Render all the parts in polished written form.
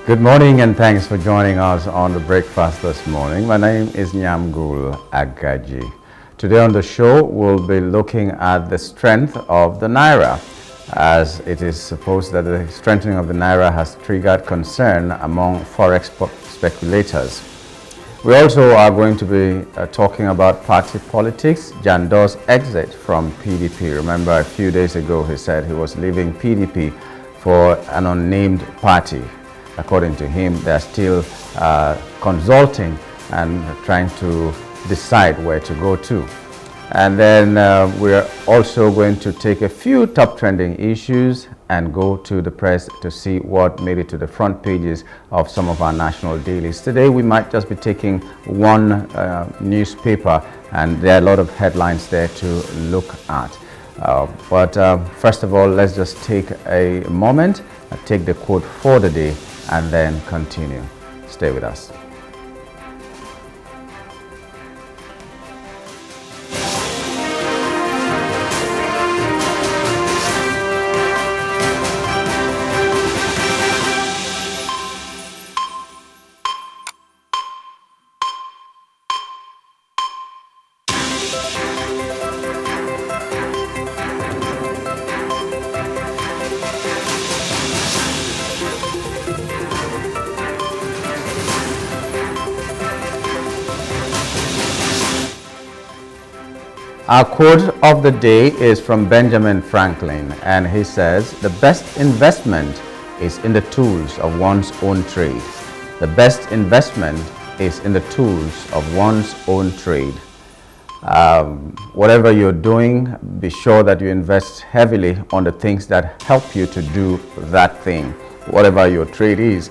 Good morning and thanks for joining us on the breakfast this morning. My name is Nyamgul Agaji. Today on the show, we'll be looking at the strength of the Naira, as it is supposed that the strengthening of the Naira has triggered concern among forex speculators. We also are going to be talking about party politics. Jando's exit from PDP. Remember, a few days ago he said he was leaving PDP for an unnamed party. According to him, they're still consulting and trying to decide where to go to. And then we're also going to take a few top trending issues and go to the press to see what made it to the front pages of some of our national dailies. Today we might just be taking one newspaper, and there are a lot of headlines there to look at. But first of all, let's just take a moment and take the quote for the day and then continue. Stay with us. Our quote of the day is from Benjamin Franklin, and he says, "The best investment is in the tools of one's own trade." The best investment is in the tools of one's own trade. Whatever you're doing, be sure that you invest heavily on the things that help you to do that thing. Whatever your trade is,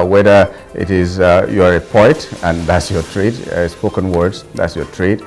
whether it is you are a poet and that's your trade, spoken words, that's your trade,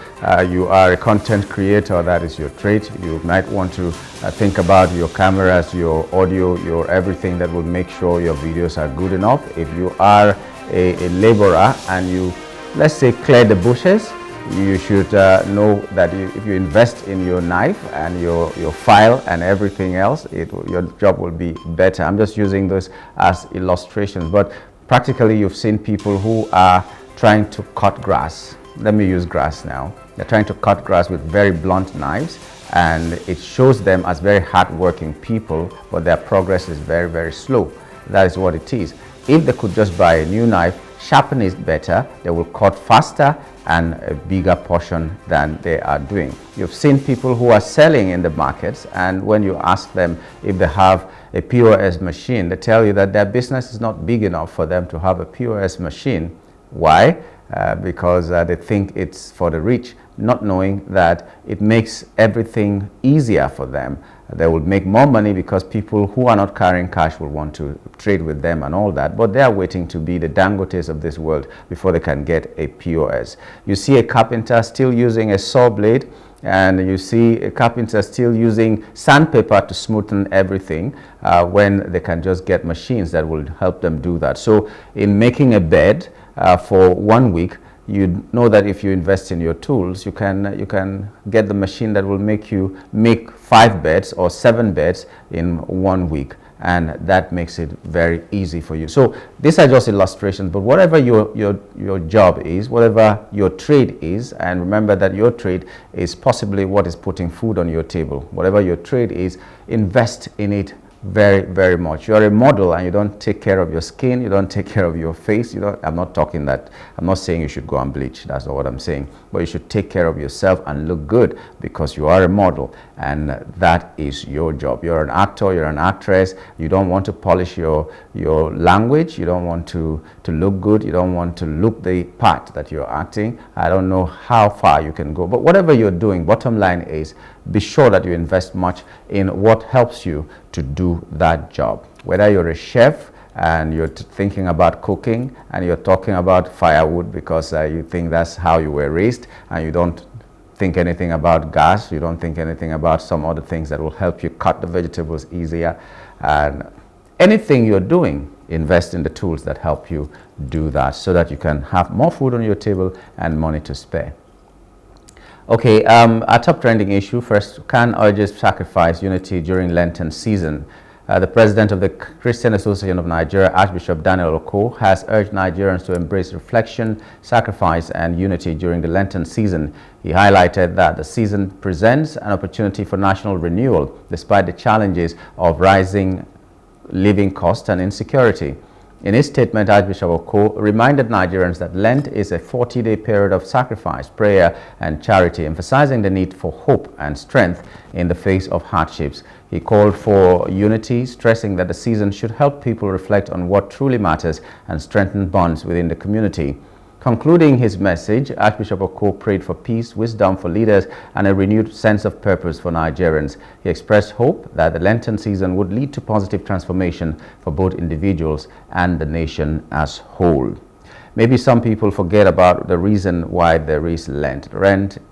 you are a content creator, that is your trade. You might want to think about your cameras, your audio, your everything that will make sure your videos are good enough. If you are a laborer and you, let's say, clear the bushes, you should know that if you invest in your knife and your file and everything else, your job will be better. I'm just using this as illustrations, but practically you've seen people who are trying to cut grass. Let me use grass now. They're trying to cut grass with very blunt knives, and it shows them as very hard-working people, but their progress is very, very slow. That is what it is. If they could just buy a new knife, sharpen it better, they will cut faster and a bigger portion than they are doing. You've seen people who are selling in the markets, and when you ask them if they have a POS machine, they tell you that their business is not big enough for them to have a POS machine. Why? Because they think it's for the rich, not knowing that it makes everything easier for them. They will make more money because people who are not carrying cash will want to trade with them and all that, but they are waiting to be the Dangotes of this world before they can get a POS. You see a carpenter still using a saw blade, and you see a carpenter still using sandpaper to smoothen everything when they can just get machines that will help them do that. So in making a bed for 1 week, you know that if you invest in your tools, you can get the machine that will make you make 5 beds or 7 beds in 1 week, and that makes it very easy for you. So these are just illustrations, but whatever your job is, whatever your trade is, and remember that your trade is possibly what is putting food on your table. Whatever your trade is, invest in it very, very much. You're a model and you don't take care of your skin, you don't take care of your face. I'm not saying you should go and bleach, that's not what I'm saying, but you should take care of yourself and look good, because you are a model and that is your job. You're an actor, you're an actress, you don't want to polish your language, you don't want to look good, you don't want to look the part that you're acting. I don't know how far you can go, but whatever you're doing, bottom line is, be sure that you invest much in what helps you to do that job. Whether you're a chef and you're thinking about cooking and you're talking about firewood because you think that's how you were raised, and you don't think anything about gas, you don't think anything about some other things that will help you cut the vegetables easier, and anything you're doing, invest in the tools that help you do that so that you can have more food on your table and money to spare. Okay, our top trending issue first: can urges sacrifice unity during Lenten season? The president of the Christian Association of Nigeria, Archbishop Daniel Oko, has urged Nigerians to embrace reflection, sacrifice, and unity during the Lenten season. He highlighted that the season presents an opportunity for national renewal, despite the challenges of rising living costs and insecurity. In his statement, Archbishop Oko reminded Nigerians that Lent is a 40-day period of sacrifice, prayer, and charity, emphasizing the need for hope and strength in the face of hardships. He called for unity, stressing that the season should help people reflect on what truly matters and strengthen bonds within the community. Concluding his message, Archbishop Oko prayed for peace, wisdom for leaders, and a renewed sense of purpose for Nigerians. He expressed hope that the Lenten season would lead to positive transformation for both individuals and the nation as whole. Maybe some people forget about the reason why there is Lent.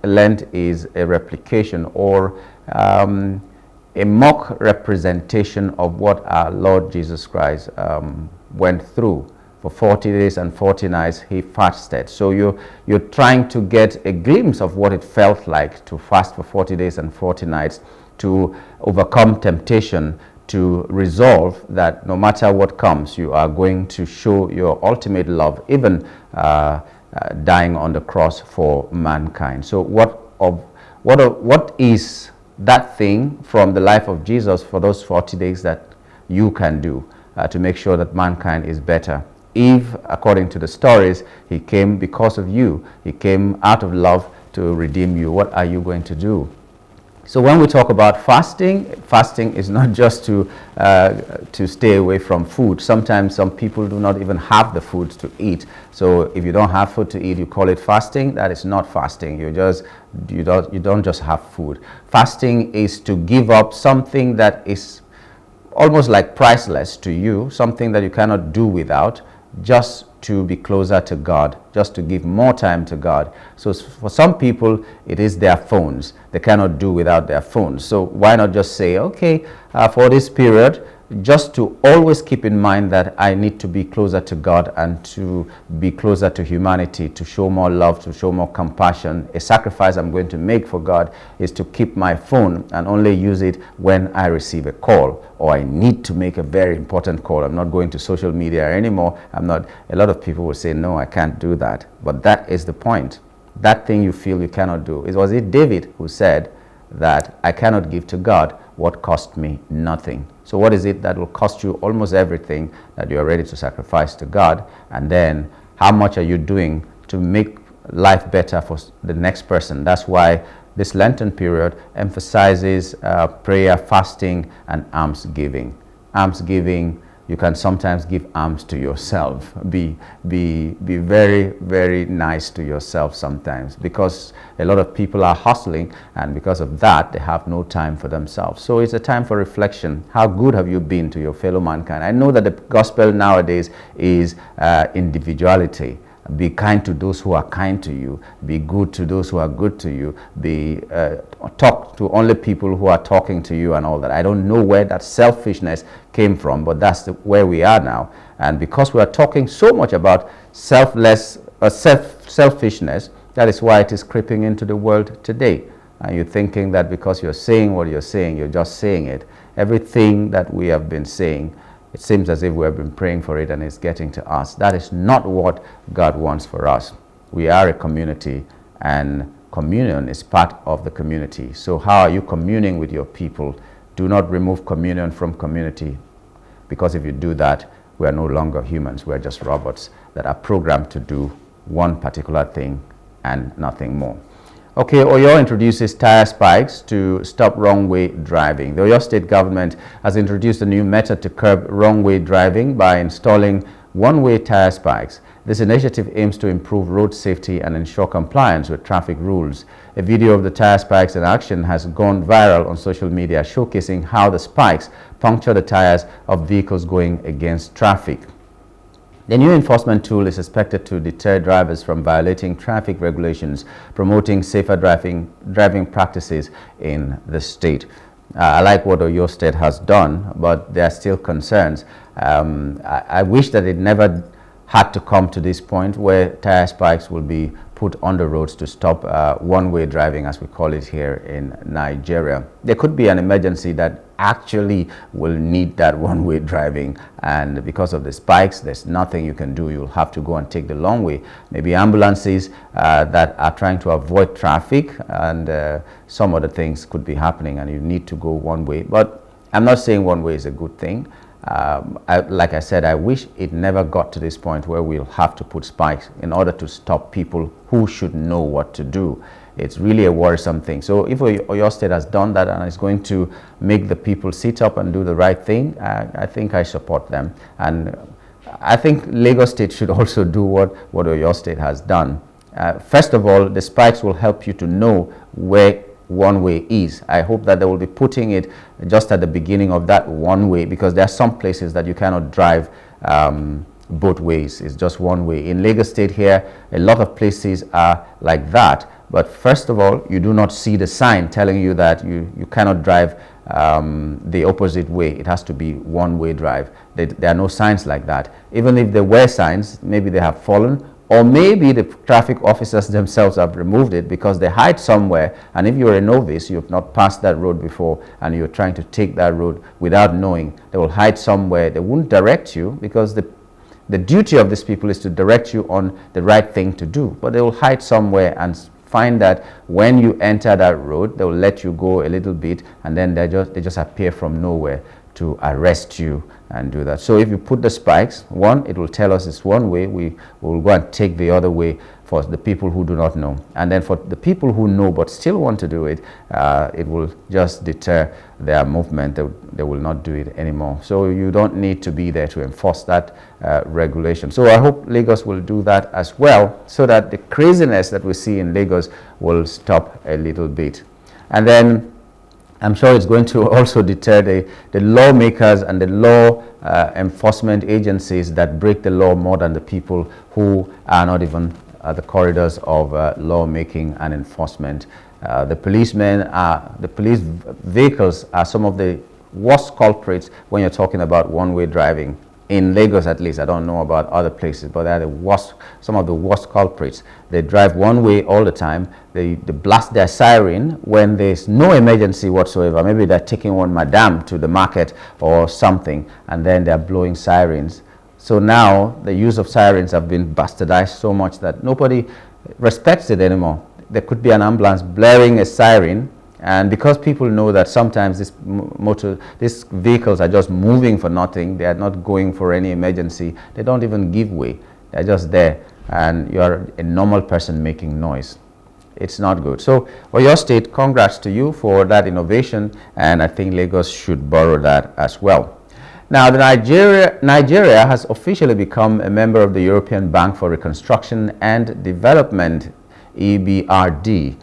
Lent is a replication or a mock representation of what our Lord Jesus Christ went through. For 40 days and 40 nights he fasted. So you're trying to get a glimpse of what it felt like to fast for 40 days and 40 nights, to overcome temptation, to resolve that no matter what comes, you are going to show your ultimate love, even dying on the cross for mankind. So what is that thing from the life of Jesus for those 40 days that you can do to make sure that mankind is better? Eve, according to the stories, he came because of you. He came out of love to redeem you. What are you going to do? So when we talk about fasting, fasting is not just to stay away from food. Sometimes some people do not even have the food to eat. So if you don't have food to eat, you call it fasting. That is not fasting. You don't just have food. Fasting is to give up something that is almost like priceless to you, something that you cannot do without, just to be closer to God, just to give more time to God. So for some people, it is their phones. They cannot do without their phones. So why not just say, okay, for this period, just to always keep in mind that I need to be closer to God and to be closer to humanity, to show more love, to show more compassion. A sacrifice I'm going to make for God is to keep my phone and only use it when I receive a call or I need to make a very important call. I'm not going to social media anymore. A lot of people will say, no, I can't do that. But that is the point. That thing you feel you cannot do. It was David who said that I cannot give to God what cost me nothing. So what is it that will cost you almost everything that you are ready to sacrifice to God? And then how much are you doing to make life better for the next person? That's why this Lenten period emphasizes prayer, fasting, and almsgiving. Almsgiving, you can sometimes give alms to yourself. Be very, very nice to yourself sometimes, because a lot of people are hustling, and because of that, they have no time for themselves. So it's a time for reflection. How good have you been to your fellow mankind? I know that the gospel nowadays is individuality. Be kind to those who are kind to you. Be good to those who are good to you. Talk to only people who are talking to you and all that. I don't know where that selfishness came from, but that's where we are now. And because we are talking so much about selfishness, that is why it is creeping into the world today. And you're thinking that because you're saying what you're saying, you're just saying it. Everything that we have been saying, it seems as if we have been praying for it and it's getting to us. That is not what God wants for us. We are a community, and communion is part of the community. So how are you communing with your people? Do not remove communion from community, because if you do that, we are no longer humans. We are just robots that are programmed to do one particular thing and nothing more. Okay, Oyo introduces tire spikes to stop wrong-way driving. The Oyo State government has introduced a new method to curb wrong-way driving by installing one-way tire spikes. This initiative aims to improve road safety and ensure compliance with traffic rules. A video of the tire spikes in action has gone viral on social media, showcasing how the spikes puncture the tires of vehicles going against traffic. The new enforcement tool is expected to deter drivers from violating traffic regulations, promoting safer driving practices in the state. I like what Oyo State has done, but there are still concerns. I wish that it never had to come to this point where tire spikes will be put on the roads to stop one-way driving, as we call it here in Nigeria. There could be an emergency that actually will need that one-way driving, and because of the spikes, there's nothing you can do. You'll have to go and take the long way. Maybe ambulances that are trying to avoid traffic, and some other things could be happening, and you need to go one way. But I'm not saying one way is a good thing. Like I said, I wish it never got to this point where we'll have to put spikes in order to stop people who should know what to do. It's really a worrisome thing. So if your state has done that and is going to make the people sit up and do the right thing, I think I support them. And I think Lagos State should also do what your state has done. First of all, the spikes will help you to know where one way is. I hope that they will be putting it just at the beginning of that one way, because there are some places that you cannot drive both ways. It's just one way. In Lagos State here, a lot of places are like that. But first of all, you do not see the sign telling you that you cannot drive the opposite way. It has to be one-way drive. There are no signs like that. Even if there were signs, maybe they have fallen, or maybe the traffic officers themselves have removed it because they hide somewhere. And if you're a novice, you've not passed that road before, and you're trying to take that road without knowing, they will hide somewhere. They won't direct you, because the duty of these people is to direct you on the right thing to do. But they will hide somewhere and find that when you enter that road, they will let you go a little bit, and then they just appear from nowhere to arrest you and do that. So if you put the spikes, one, it will tell us it's one way. We will go and take the other way for the people who do not know. And then for the people who know but still want to do it, it will just deter their movement. They will not do it anymore. So you don't need to be there to enforce that regulation. So I hope Lagos will do that as well, so that the craziness that we see in Lagos will stop a little bit. And then I'm sure it's going to also deter the lawmakers and the law enforcement agencies that break the law more than the people who are not even at the corridors of lawmaking and enforcement. The police vehicles are some of the worst culprits when you're talking about one-way driving. In Lagos, at least. I don't know about other places, but they're some of the worst culprits. They drive one way all the time. They blast their siren when there's no emergency whatsoever. Maybe they're taking one madam to the market or something, and then they're blowing sirens. So now the use of sirens have been bastardized so much that nobody respects it anymore. There could be an ambulance blaring a siren, and because people know that sometimes these vehicles are just moving for nothing, they are not going for any emergency, they don't even give way. They're just there, and you're a normal person making noise. It's not good. So for your state, congrats to you for that innovation, and I think Lagos should borrow that as well. Now, Nigeria has officially become a member of the European Bank for Reconstruction and Development, EBRD.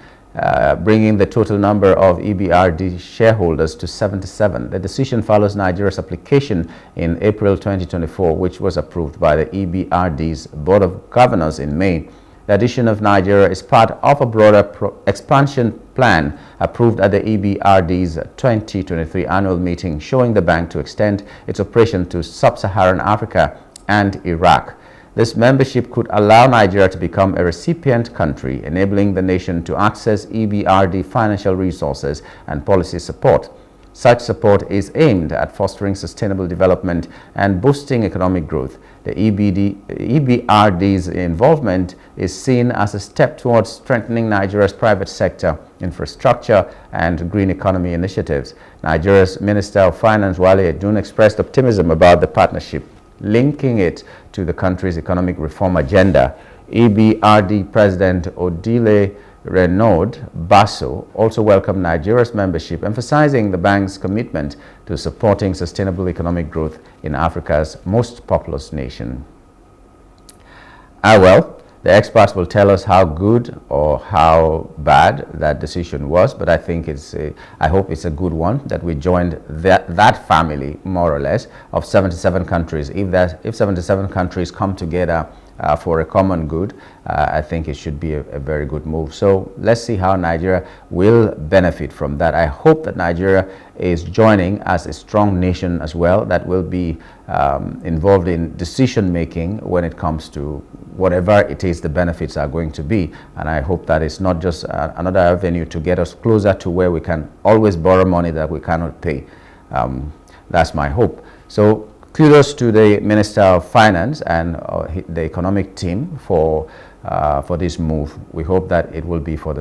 Bringing the total number of EBRD shareholders to 77. The decision follows Nigeria's application in April 2024, which was approved by the EBRD's Board of Governors in May. The addition of Nigeria is part of a broader expansion plan approved at the EBRD's 2023 annual meeting, showing the bank to extend its operation to sub-Saharan Africa and Iraq. This membership could allow Nigeria to become a recipient country, enabling the nation to access EBRD financial resources and policy support. Such support is aimed at fostering sustainable development and boosting economic growth. The EBRD's involvement is seen as a step towards strengthening Nigeria's private sector, infrastructure, and green economy initiatives. Nigeria's Minister of Finance, Wale Edun, expressed optimism about the partnership, linking it to the country's economic reform agenda. EBRD President Odile Renaud Basso also welcomed Nigeria's membership, emphasizing the bank's commitment to supporting sustainable economic growth in Africa's most populous nation. Well, the experts will tell us how good or how bad that decision was, but I think I hope it's a good one that we joined that family, more or less, of 77 countries. If 77 countries come together for a common good, I think it should be a very good move. So let's see how Nigeria will benefit from that. I hope that Nigeria is joining as a strong nation as well, that will be involved in decision making when it comes to whatever it is the benefits are going to be. And I hope that it's not just another avenue to get us closer to where we can always borrow money that we cannot pay. That's my hope. So kudos to the Minister of Finance and the economic team for this move. We hope that it will be for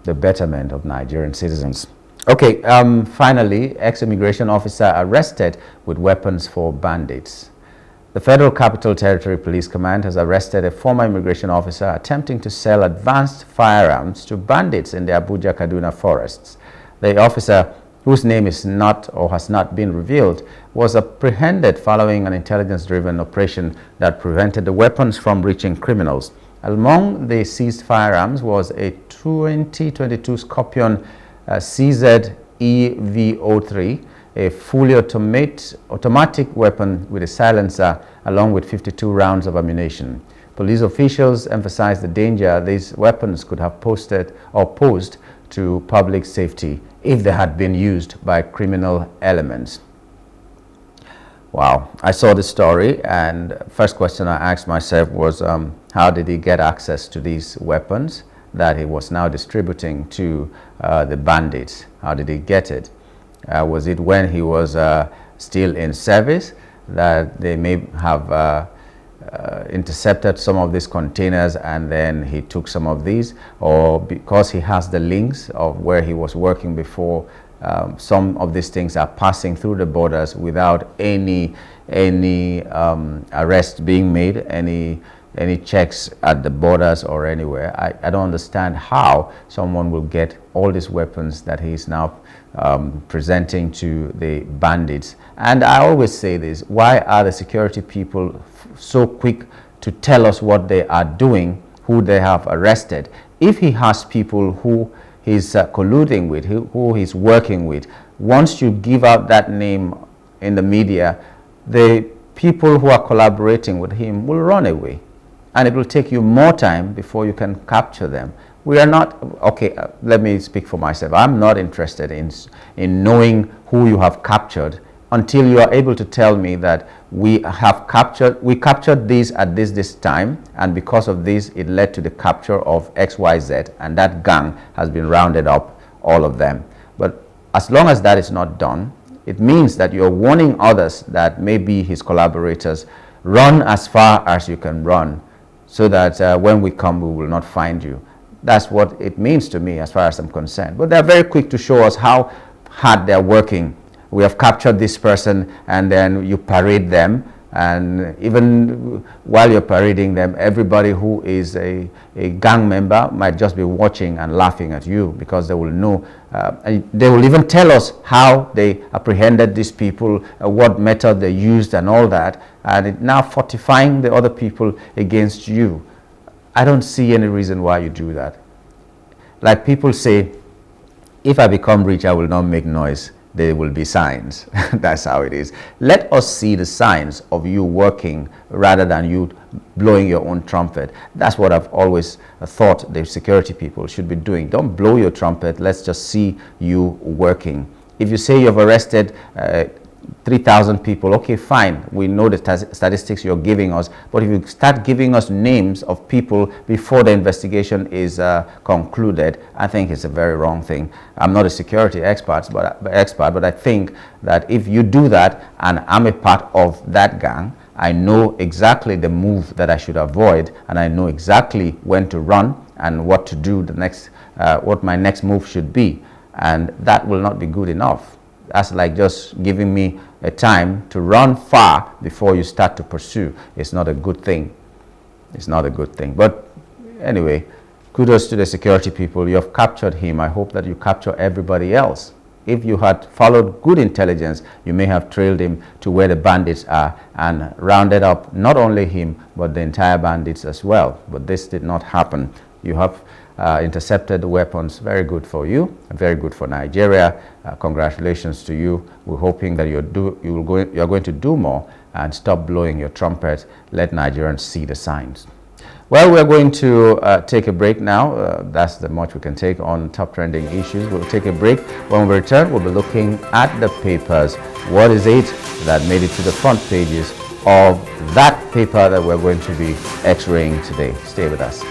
the betterment of Nigerian citizens. Okay, finally, ex-immigration officer arrested with weapons for bandits. The Federal Capital Territory Police Command has arrested a former immigration officer attempting to sell advanced firearms to bandits in the Abuja-Kaduna forests. The officer, whose name is not or has not been revealed, was apprehended following an intelligence-driven operation that prevented the weapons from reaching criminals. Among the seized firearms was a 2022 Scorpion CZ EV03, a fully automatic weapon with a silencer, along with 52 rounds of ammunition. Police officials emphasized the danger these weapons could have posed to public safety if they had been used by criminal elements. Wow, I saw this story, and first question I asked myself was, how did he get access to these weapons that he was now distributing to the bandits? How did he get it? Was it when he was still in service that they may have intercepted some of these containers and then he took some of these, or because he has the links of where he was working before, some of these things are passing through the borders without any arrest being made, any checks at the borders or anywhere. I don't understand how someone will get all these weapons that he's now presenting to the bandits. And I always say this, why are the security people so quick to tell us what they are doing, who they have arrested? If he has people who he's colluding with, who he's working with, once you give out that name in the media, the people who are collaborating with him will run away. And it will take you more time before you can capture them. We are not, okay, let me speak for myself. I'm not interested in knowing who you have captured until you are able to tell me that we captured these at this time, and because of this, it led to the capture of XYZ, and that gang has been rounded up, all of them. But as long as that is not done, it means that you're warning others that maybe his collaborators, run as far as you can run, so that when we come, we will not find you. That's what it means to me as far as I'm concerned. But they're very quick to show us how hard they're working. We have captured this person, and then you parade them. And even while you're parading them, everybody who is a gang member might just be watching and laughing at you, because they will know. And they will even tell us how they apprehended these people, what method they used and all that. And it now fortifying the other people against you. I don't see any reason why you do that. Like people say, if I become rich, I will not make noise. There will be signs. That's how it is. Let us see the signs of you working rather than you blowing your own trumpet. That's what I've always thought the security people should be doing. Don't blow your trumpet. Let's just see you working. If you say you've arrested 3,000 people, okay, fine. We know the statistics you're giving us, but if you start giving us names of people before the investigation is concluded, I think it's a very wrong thing. I'm not a security expert, but I think that if you do that and I'm a part of that gang, I know exactly the move that I should avoid, and I know exactly when to run and what to do the next, what my next move should be, and that will not be good enough. That's like just giving me a time to run far before you start to pursue. It's not a good thing. It's not a good thing. But anyway, kudos to the security people. You have captured him. I hope that you capture everybody else. If you had followed good intelligence, you may have trailed him to where the bandits are and rounded up not only him, but the entire bandits as well. But this did not happen. You have intercepted weapons. Very good for you, very good for Nigeria. Congratulations to you. We're hoping that you're going to do more and stop blowing your trumpet. Let Nigerians see the signs. Well, we're going to take a break now. That's the much we can take on top trending issues. We'll take a break. When we return, we'll be looking at the papers. What is it that made it to the front pages of that paper that we're going to be x-raying today? Stay with us.